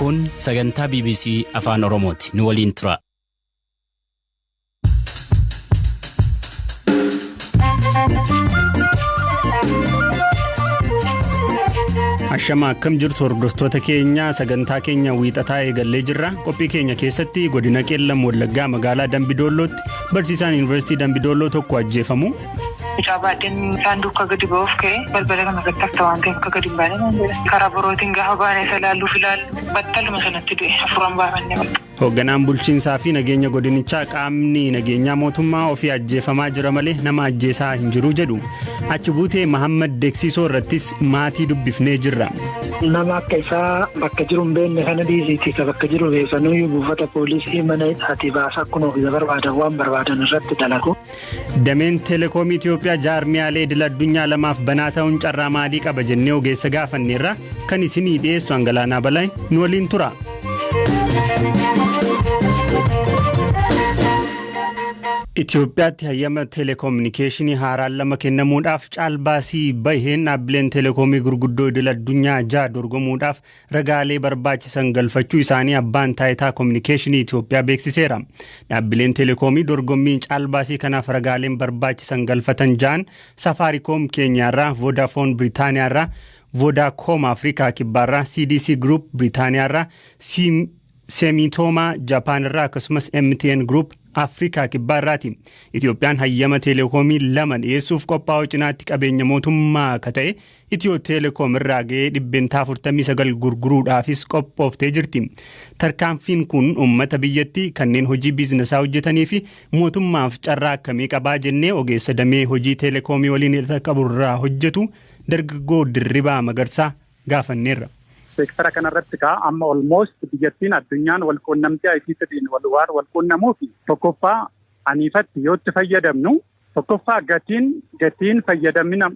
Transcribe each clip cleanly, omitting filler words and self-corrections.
Kun sagantaa BBC Afaan Oromooti. Nu waliin tura. Ashama akkam jirtu hordoftoota keenya sagantaa keenya wiixataa eegallee jirra. Qophii keenya keessatti godina Qeellam Wallaggaa magaalaa Dambidollootti barsiisaan Yuunivarsiitii Dambidolloo tokko ajjeefamu. Jabaatiin saanduqa gadi ba'uuf ka'e balbala kana gadi waan ta'eef akka gadi baane karaa borootiin gaafa baane salaalluuf ilaalu battaluma sanatti du'e hafuuraan baafannee. Hoogganaan bulchiinsaa fi nageenya godinichaa qaamni nageenyaa mootummaa ofii ajjeefamaa jira malee nama ajjeesaa hin jiru jedhu. Achi buutee Mahammad Deeksisoo irrattis maatii dubbifnee jirra. Nama akka isaa bakka jiru hin beekne kana dhiisiiti ka bakka jiru beeksisanii buufata poolisii mana hidhaati baasaa kun ofii barbaadan waan barbaadan irratti dalagu. Dameen Telekoomii Itoophiyaa jaarmiyaalee idil addunyaa lamaaf banaa ta'uun carraa maalii qaba jennee ogeessa gaafanneerra kan isinii dhiyeessu Angalaanaa Balaa nu waliin tura. Itoophiyaatti hayyama telekominikeeshinii haaraan lama kennamuudhaaf caalbaasii baheen dhaabbileen telekoomii gurguddoo idil addunyaa 6 dorgomuudhaaf ragaalee barbaachisan galfachuu isaanii abbaan taayitaa kominikeeshinii Itoophiyaa beeksiseera. Dhaabbileen telekoomii dorgommii caalbaasii kanaaf ragaaleen barbaachisan galfatan 6 Safaariikoom Keenyaarraa, Vodafone Biriitaaniyaarraa, Vodacom Afrikaa Kibbaarraa, CDC Group Biriitaaniyaarraa, Semitoma Japaanirraa akkasumas MTN Group Afrikaa Kibbaarraati. Itoophiyaan hayyama telekoomii lama dhiyeessuuf qophaa'uu cinaatti qabeenya mootummaa akka ta'e Itiyoo Telekoom irraa ga'ee 49 gurguruudhaafis qophooftee jirti. Tarkaanfiin kun uummata biyyattii kanneen hojii biizinesaa hojjetanii fi mootummaaf carraa akkamii qabaa jennee ogeessa damee hojii telekoomii waliin hidhata qaburraa hojjetu dargaggoo Dirribaa Magarsaa gaafanneerra. Seektara kanarratti amma almost biyyattiin addunyaan wal quunnamtii ICT'n wal quunnamuu fi tokkoffaa aniifatti yoo itti fayyadamnu tokkoffaa gatiin fayyadamina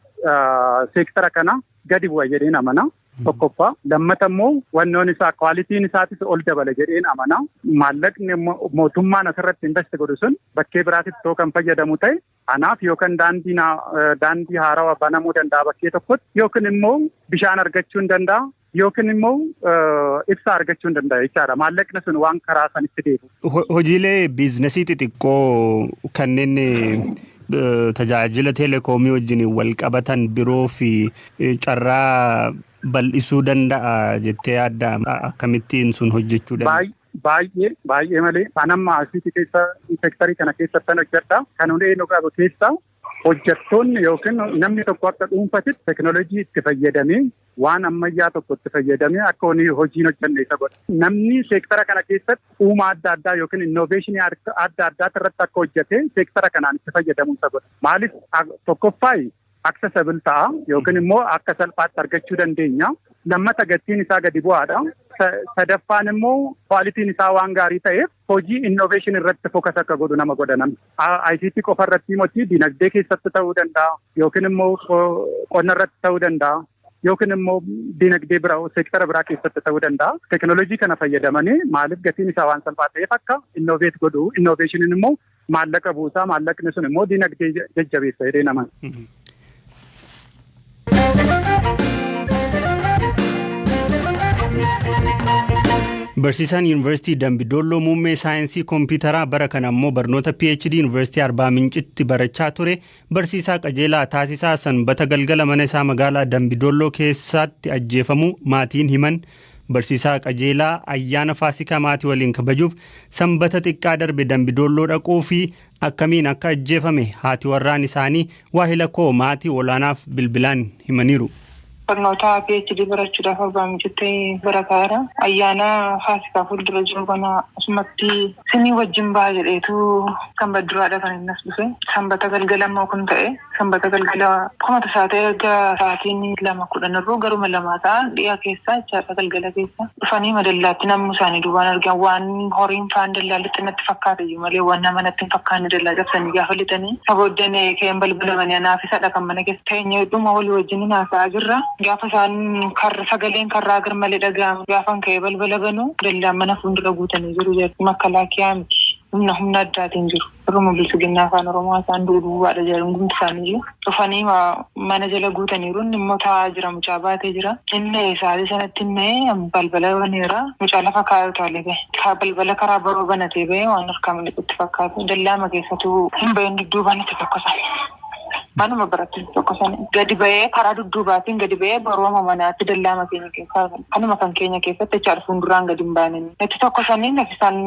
seektara kana gadi bu'a jedheen amana. Tokkoffaa lammata immoo wannoon isaa kwaalitiin isaatis ol dabala jedheen amana. Maallaqni mootummaan asirratti invest godhu sun bakkee biraatitti too kan fayyadamu ta'e anaaf yookaan daandii haarawaa banamuu danda'a bakkee tokkotti yookaan immoo bishaan argachuu hin danda'a. Yookiin immoo ibsaa argachuu hin danda'a jechaadha. Maallaqni sun waan karaa sanitti deemu. Hojiilee biizinesii xixiqqoo kanneen tajaajila telekoomii wajjin wal qabatan biroo fi carraa bal'isuu danda'a jettee yaadda akkamittiin sun hojjechuu danda'a? Baay'ee malee anamma asiitii keessa seektarii kana keessatti hojjedha. Kan hundee nu qabu keessaa hojjettoonni yookiin namni tokko akka dhuunfatitti teekinooloojii itti fayyadamee waan ammayyaa tokko itti fayyadamee akka hojiin hojjenne isa godha. Namni seektara kana keessatti uumaa adda addaa yookiin innoveeshinii adda addaa irratti akka hojjete seektara kanaan itti fayyadamuu isa godha. Maaliif tokkoffaa accessible ta'a yookiin immoo akka salphaatti argachuu dandeenya. Lammata gatiin isaa gadi bu'aadha. Sadaffaan immoo kwaalitiin isaa waan gaarii ta'eef hojii innoveeshin irratti fokas akka godhu nama godha namni. ICT qofa irratti motii dinagdee keessatti ta'uu danda'a yookiin immoo qonna irratti ta'uu danda'a yookiin immoo dinagdee biraa seektara biraa keessatti ta'uu danda'a. Teekinooloojii kana fayyadamanii maaliif gatiin isaa waan salphaa ta'eef akka innoveet godhu innoveeshiniin immoo maallaqa buusaa maallaqni sun immoo dinagdee jajjabeessa jedhee nama. Barsiisaan Yuunivarsiitii Dambidolloo muummee saayinsii kompiitaraa bara kana ammoo barnoota PhD Yuunivarsiitii Arbaa Mincitti barachaa ture barsiisaa qajeelaa taasisaa sanbata galgala mana isaa magaalaa Dambidolloo keessatti ajjeefamu maatiin himan. Barsiisaa qajeelaa ayyaana Faasikaa maatii waliin kabajuuf sanbata xiqqaa darbe Dambidolloo dhaquu fi akkamiin akka ajjeefame haati warraan isaanii waahila koo maatii olaanaaf bilbilaan himaniiru. Barnoota PhD barachuudhaaf Arbaa Mincitti barataadha. Ayyaana Faasikaa fuuldura jiru kana asumatti sinii wajjin ba'a jedheetu kan badduraadha kan inni as dhufe. Sanbata galgala immoo kun ta'e sanbata galgala komata isaa ta'e erga sa'aatiin 2:10 garuma 2 ta'an dhiyaa keessaa jechaadha galgala keessa. Dhufanii madallaatti namni isaanii duubaan argan waan horiin faan dallaallitti natti fakkaate iyyuu malee waan nama natti hin fakkaanne dallaa cabsanii gaafa lixanii sabooddeen ka'een balbalamanii anaafisadha kan mana keessa ta'eenye dhuma walii wajjin haasa'aa jirra. Gaafa isaan sagaleen karraa garmalee dhaga'amu gaafan ka'ee balbala banuu dallaan mana fuuldura guutanii jiru jechuudha. Makalaakiyaa miti humna addaatiin jiru. Oromoo Bilisiginnaa Afaan Oromoo isaan duubaadha jedhamu hundi isaaniiyyuu dhufanii mana jala guutaniiru immoo taa'aa jira mucaa baatee jira. Inni isaatii sanatti illee balbala baneera mucaa lafa kaayotaalee bahe balbala karaa baroo banatee bahe waan harkaa miliqutti fakkaatu dallaama keessatu hin bahin dudduubaan itti tokkosan. Manuma biratti tokkosan gadi bahee karaa dudduubaatiin gadi bahee barooma manaatti dallaama keenya keessaa kanuma kan keenya keessatti jechaadha fuulduraan gadi hin baanin. Itti tokkosanii nafisaan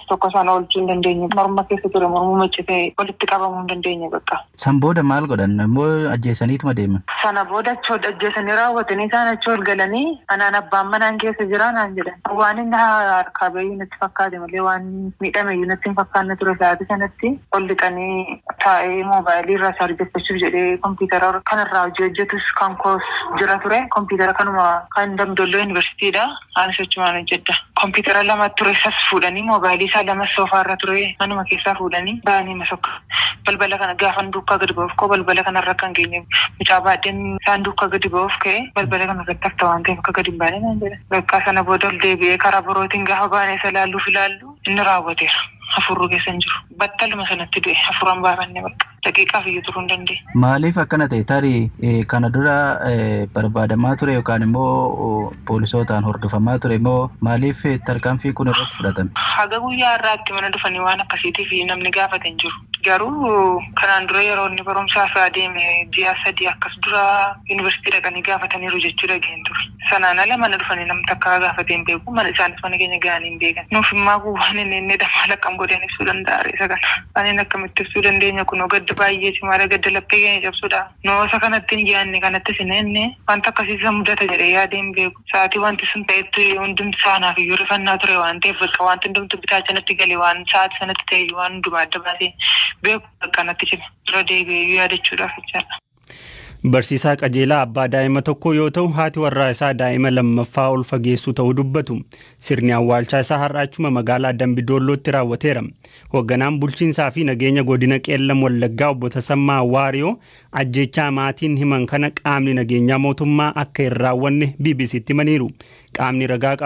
tokkosaan oolchuu hin dandeenye. Morma keessa ture mormuu maccitee walitti qabamuu hin dandeenye bakka. San booda maal godhan immoo ajjeesaniituma deeman? Sana booda achoodha ajjeesanii raawwatanii isaan achoo ol galanii anaan abbaan manaan keessa jira naan jedhan. Waan inni harkaa bayyuu natti fakkaate malee waan miidhameyyuu natti hin fakkaanne ture sa'aatii sanatti ol liqanii taa'ee moobaayilii irraa saarjeffachuu jedhee kompiitara kanarraa hojii hojjetus kan koos jira ture. Kompiitara kanuma kan Damdolloo Yuunivarsiitiidha. Anis achumaan hojjedha. Kompiitara lama ture sas fuudhanii moobaayilii isaa lama soofaarra ture manuma keessaa fuudhanii ba'anii masokka. Balbala kana gaafa duukaa gadi ba'uuf koo balbala kanarra kan geenye mucaa baadheen isaan duukaa gadi ba'uuf ka'e balbala kanarratti hafta waan ta'eef akka gadi hin baane naan jedha. Bakka sana booda ol deebi'ee karaa birootiin gaafa baanee isa ilaallu inni raawwateera. Afurru keessa hin jiru. Battaluma sanatti du'e afuraan baafanne bakka daqiiqaaf iyyuu turuu hin dandeenye. Maaliif akkana ta'e tarii kana dura barbaadamaa ture yookaan immoo poolisootaan hordofamaa ture immoo maaliif tarkaanfii kun irratti fudhatame? Haga guyyaa irraatti mana dhufanii waan akkasiitiif namni gaafate hin jiru. Garuu kanaan dura yeroo inni barumsaaf adeeme ji'a 3 akkas dura yuunivarsiitii dhaqanii gaafataniiru jechuu dhageen ture. Sanaan ala mana dhufanii namni takka gaafatee hin beeku. Isaanis mana keenya ga'anii hin beekan. Nuuf immoo gubbaan inni dhamaa laqqam godhan ibsuu danda'a isa kana. Ani akkamitti ibsuu dandeenya kunoo gadda baay'ee cimaadha gadda laphee keenya cabsuudha. Noosa kanatti hin yaadne kanatti sinenne wanta akkasiisa mudata jedhee yaadee hin beeku. Sa'aatii wanti sun ta'etti hundumti saanaaf iyyuu rifannaa ture waan ta'eef bakka wanti hundumti bitaa sanatti galee waan sa'aatii sanatti ta'e waan hundumaa adda baasee beeku akkanatti cime dura deebi'ee yaadachuudhaaf jechaadha. Barsiisaa qajeelaa abbaa daa'ima tokko yoo ta'u haati warraa isaa daa'ima lammaffaa ol fageessu ta'uu dubbatu. Sirni awwaalchaa isaa har'aachuma magaalaa Dambidoollootti raawwateera. Hoogganaan bulchiinsaa fi nageenya godina Qeellam Wallaggaa obbo Tasammaa Waariyoo ajjechaa maatiin himan kana qaamni nageenyaa mootummaa akka hin raawwanne BBC'tti himaniiru. Qaamni ragaa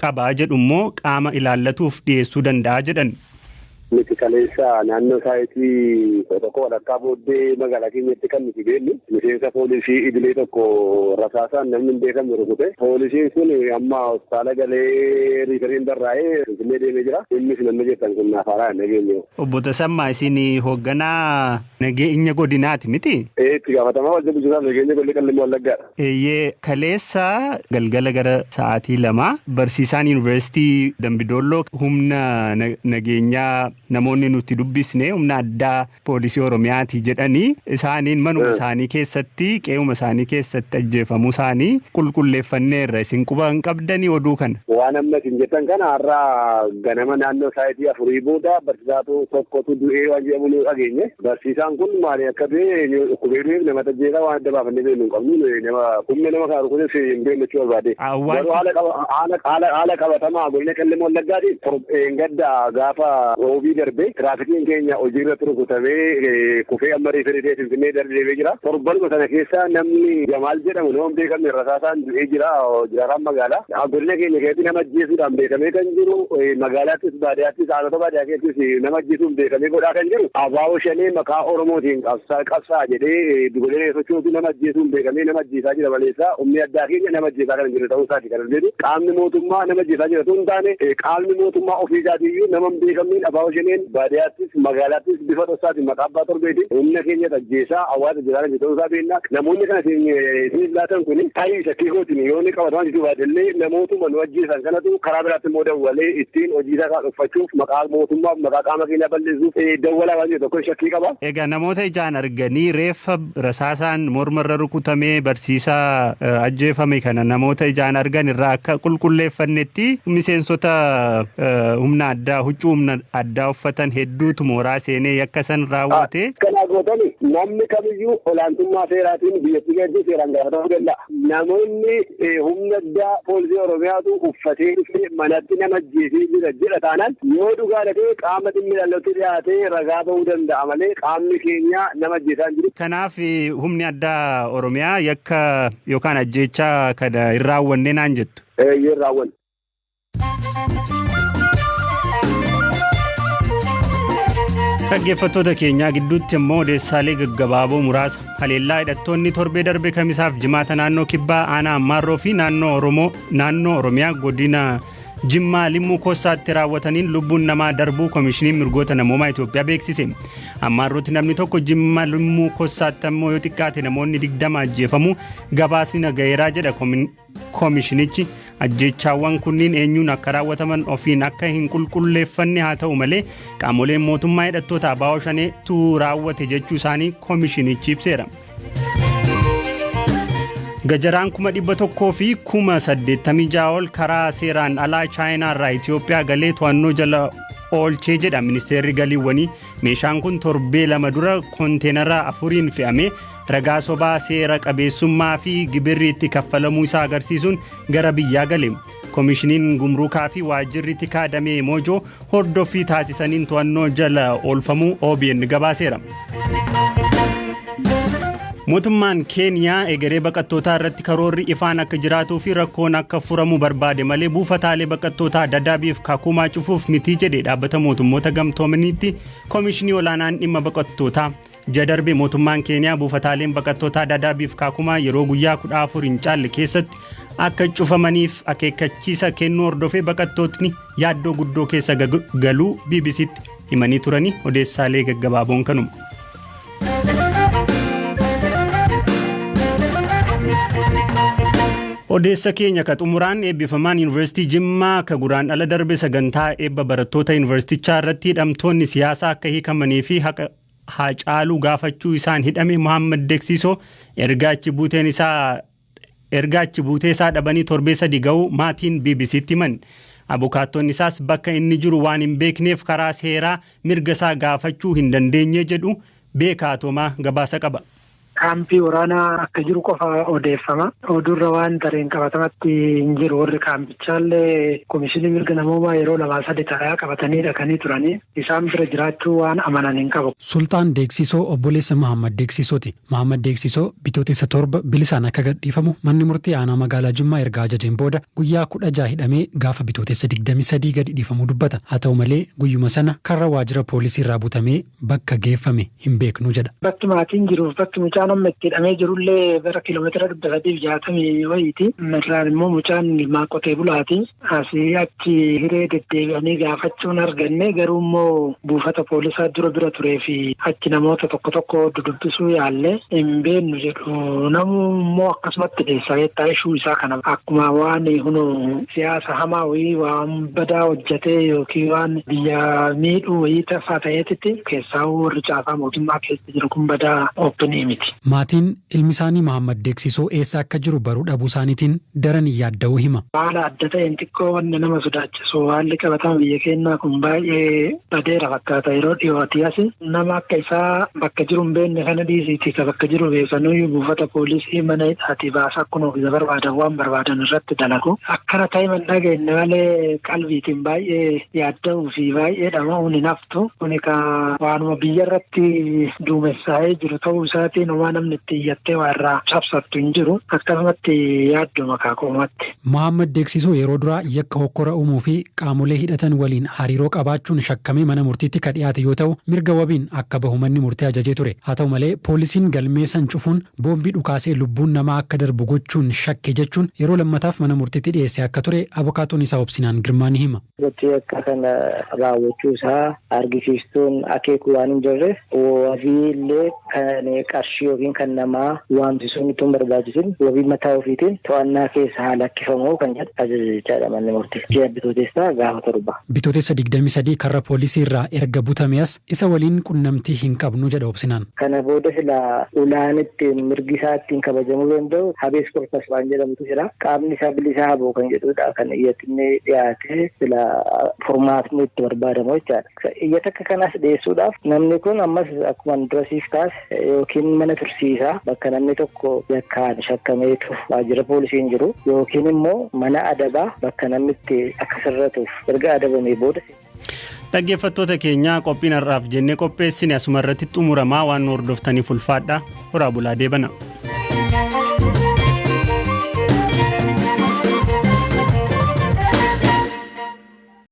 qabaa jedhu immoo qaama ilaallatuuf dhiyeessuu danda'a jedhan. Miti kaleessa naannoo saayitii tokko walakkaa booddee magaalaa keenyatti kan nuti beellu miseensa poolisii idilee tokko rasaasaan namni hin beekamne rukute. Poolisiin sun amma hospitaala galee riiferiin barraa'ee Finfinnee deemee jira. Innis namni jettan kun naafaaraa hin nageenye. Obbo Tasammaa isin hoogganaa nageenya godinaati miti? Itti gaafatamaa wajjin bulchiinsaaf nageenya godina Qeellam Wallaggaadha. Kaleessa galgala gara sa'aatii 2 barsiisaan yuunivarsiitii Dambidoolloo humna nageenyaa namoonni nuti dubbisne humna addaa poolisii Oromiyaati jedhanii isaaniin manuma isaanii keessatti qe'uma isaanii keessatti ajjeefamuu isaanii qulqulleeffanneerra. Isin quba hin qabdanii oduu kana? Waan amma isin jettan kana har'aa ganama naannoo saayitii 4 booda barsiisaatu tokkotu du'ee waan jedhamu nu dhageenye. Barsiisaan kun maali akka ta'e dhukkubee nama tajjeeraa waan adda baafannee beeknu hin qabnu humna nama kana rukuteef hin beeknachuu barbaade. Haala qabatamaa godina Qeellam Wallaggaatiin gadda gaafa roobii darbee tiraafikiin keenya hojiirra rukutamee kufee amma riiferiitee Finfinnee darbee jira. Torbanuma sana keessa namni Jamaal jedhamu nama beekamne rasaasaan du'ee jira jiraaraan magaalaa. Godina keenya keessatti nama ajjeesuudhaan beekamee kan jiru magaalaattis baadiyyaattis aanota baadiyyaa keessattis nama ajjeesuun beekamee godhaa kan jiru. Abaaboo Shanee maqaa Oromootiin qabsaa jedhee dugulee sochootu nama ajjeesuun beekamee nama ajjeesaa jira maleessaa humni addaa keenya nama ajjeesaa kan jiru ta'uu isaati kan jedhu. Qaamni mootummaa nama ajjeesaa jira ta'uu hin taane qaamni mootummaa ofii isaatiiyyuu nama hin beekamneen Abaaboo Shaneen baadiyyaattis magaalaattis bifa tosaatiin maqaa abbaa torbeetiin humna keenya ajjeesaa hawaasa jiraatan ta'uu isaa beekna. Namoonni kana isin laatan kun tarii shakkii kootiin yoo ni qabataman jiru baadillee namootuma nu ajjeesan kanatu karaa biraatti immoo dawwalee ittiin hojii isaa dhuffachuuf maqaa mootummaaf maqaa qaama keenyaa balleessuuf dawwalaa waan jiru tokko shakkii qaba. Egaa namoota ijaan arganii reeffa rasaasaan mormarra rukutamee barsiisaa ajjeefame kana namoota ijaan argan irraa akka qulqulleeffannetti miseensota humna addaa huccuu humna addaa uffatan hedduutu mooraa seenee yakka san raawwate. Kana gootani namni kamiyyuu olaantummaa seeraatiin biyyattii keessatti seeraan gaafatamuu danda'a. Namoonni humna addaa poolisii Oromiyaatu uffatee dhufee manatti nama ajjeesee jira jedha taanaan yoo dhugaa ta'e qaama dhimmi ilaallatu dhiyaatee ragaa ba'uu danda'a malee qaamni keenya nama ajjeesaa hin jiru. Kanaaf humni addaa Oromiyaa yakka yookaan ajjeechaa kana hin raawwanne naan jettu. Hin raawwanne. Dhaggeeffattoota keenyaa gidduutti immoo odeessaalee gaggabaaboo muraasa haleellaa hidhattoonni torbee darbe kamisaaf jimaata naannoo kibbaa aanaa ammaarroo fi naannoo oromiyaa godina Jimmaa Limmuu Kossaatti raawwataniin lubbuun namaa darbuu koomishiniin mirgoota namoomaa Itoophiyaa beeksise. Ammaarrootti namni tokko Jimmaa Limmuu Kossaatti ammoo yoo xiqqaate namoonni 20 ajjeefamu gabaasni nagayeeraa jedha koomishinichi. Ajjechaawwan kunniin eenyuun akka raawwataman ofiin akka hin qulqulleeffanne haa ta'u malee qaamoleen mootummaa hidhattoota ABO shaneetu raawwate jechuu isaanii koomishinichi ibseera. Gajaraan 100,000 fi 86,000 ol karaa seeraan alaa Chaayinaa irraa Itoophiyaa galee to'annoo jala oolchee jedha ministeerri galiiwwanii. Meeshaan kun torbee lama dura konteenara 4 fe'amee ragaa sobaa seera qabeessummaa fi gibirri itti kaffalamuu isaa agarsiisuun gara biyyaa gale. Koomishiniin gumruukaa fi waajjirri tikaa damee Moojoo hordoffii taasisaniin to'annoo jala oolfamuu OBN gabaaseera. Mootummaan Keeniyaa egeree baqattootaa irratti karoorri ifaan akka jiraatuu fi rakkoon akka furamu barbaade malee buufataalee baqattootaa Dadaabiif Kakumaa cufuuf miti jedhee dhaabbata mootummoota gamtoomaniitti koomishinii olaanaan dhimma baqattootaa. Jadarbe mootummaan Keeniyaa buufataaleen baqattootaa Dadaabiif Kakumaa yeroo guyyaa 14 hin caalle keessatti akka cufamaniif akeekkachiisa kennuu hordofee baqattootni yaaddoo guddoo keessa galuu BBCtti himanii turanii odeessaalee gaggabaaboon kanuma. Odeessa keenya ka xumuraan eebbifamaan Yuunivarsiitii Jimmaa ka guraan ala darbe sagantaa eebba barattoota yuunivarsiitichaa irratti hidhamtoonni siyaasaa akka hiikamanii fi haa caaluu gaafachuu isaan hidhame Muhammad Deeksisoo ergaachi buutee isaa dhabanii torbee 3 ga'uu maatiin BBCtti himan. Abukaattonni isaas bakka inni jiru waan hin beekneef karaa seeraa mirga isaa gaafachuu hin dandeenye jedhu beekaa Toomaa gabaasa qaba. Kaampii waraanaa akka jiru qofa odeeffama. Oduurra waan tareen qabatamatti hin jiru. Warri kaampichallee koomishinii mirga namoomaa yeroo 2-3 ta'aa qabatanii dhaqanii turanii isaan bira jiraachuu waan amanan hin qabu. Sultaan Deeksisoo obboleessa Muhammad Deeksisooti. Muhammad Deeksisoo bitootessa 7 bilisaan akka gadhiifamu manni murtii aanaa magaalaa Jimmaa erga ajajeen booda guyyaa 16 hidhamee gaafa bitootessa 23 gadi dhiifamuu dubbata. Haa ta'u malee guyyuma sana karra waajjira poolisii irraa butamee bakka geeffame hin beeknu jedha. Bakki maatiin jiruuf bakki mucaan amma itti hidhamee jirullee bara kiiloomeetira 360 wayiiti. Irraan immoo mucaan ilmaa qotee bulaati. Asii achi hiree deddeebi'anii gaafachuun arganne garuu immoo buufata poolisaa dura bira turee fi achi namoota tokko dudubbisuu yaalle hin beeknu jedhu. Namu immoo akkasumatti deessawee taa'ishuu isaa kana akkuma waan hunu siyaasa hamaa wayii waan badaa hojjetee yookiin waan biyya miidhuu wayii tafaa ta'eetitti keessaa warri caafaa mootummaa keessa jiru kun badaa ooppenii miti. Maatiin ilmi isaanii Muhammad Deeksisoo eessa akka jiru baruu dhabuu isaaniitiin daran yaadda'uu hima. Haala adda ta'een xiqqoo wanni nama sodaachisu haalli qabatama biyya keenyaa kun baay'ee badeera fakkaata yeroo dhiyootii asi nama akka isaa bakka jiru hin beekne kana dhiisiiti ka bakka jiru beekanuyyuu buufata poolisii mana hidhaatii baasaa akkuma ofiisa barbaadan waan barbaadan irratti dalagu. Akkana ta'e man dhageenye malee qalbiitiin baay'ee yaadda'uu fi baay'ee dhama'uun hin haftu. Kuni ka waanuma biyya irratti duumessaa'ee jiru ta'uu isaatiin waan namni itti iyyattee waa irraa cabsattu hin jiru. Akkasumatti yaaddoo makaa qoomatti. Muhammad Deeksisoo yeroo duraa yakka hokkora uumuu fi qaamolee hidhatan waliin hariiroo qabaachuun shakkamee mana murtiitti ka dhiyaate yoo ta'u mirga wabiin akka bahu manni murtii ajajee ture. Haa ta'u malee poolisiin galmeessan cufuun boombii dhukaasee lubbuun namaa akka darbu gochuun shakke jechuun yeroo lammataaf mana murtiitti dhiyeesse akka ture abukaatoon isaa obsinaan Girmaa ni hima. Gochi akka kana raawwachuu isaa argisiistuun akeekuu waan hin jirreef wabiillee kan qarshii yookiin kan namaa waamsisuun itoo barbaachisin wabii mataa ofiitiin to'annaa keessa haala akkifamuu kan jedhu ajajachaadha manni murtii. Ji'a bitootessaa gaafa 7. Bitootessa 23 karra poolisii irraa erga butameas isa waliin qunnamtii hin qabnu jedha obsinaan. Kana booda sila ulaan ittiin mirgi isaa ittiin kabajamuu danda'u habees korpas waan jedhamutu jira. Qaamni isaa bilisaa haboo kan jedhudha kan iyyatinni dhiyaatee sila formaatni itti barbaadamu jechaadha. Iyyata akka kanas dhiyeessuudhaaf namni kun ammas akkuma durasiif taas yookiin mana tursiisaa bakka namni tokko yakkaan shakkameetu waajjira poolisiin jiru yookiin immoo mana adabaa bakka namni itti akka sirratuuf erga adabamee booda. Dhaggeeffattoota keenyaa qophiin har'aaf jennee qopheessine asuma irratti xumuramaa waan hordoftaniif ulfaadha. Horaa bulaa deebana.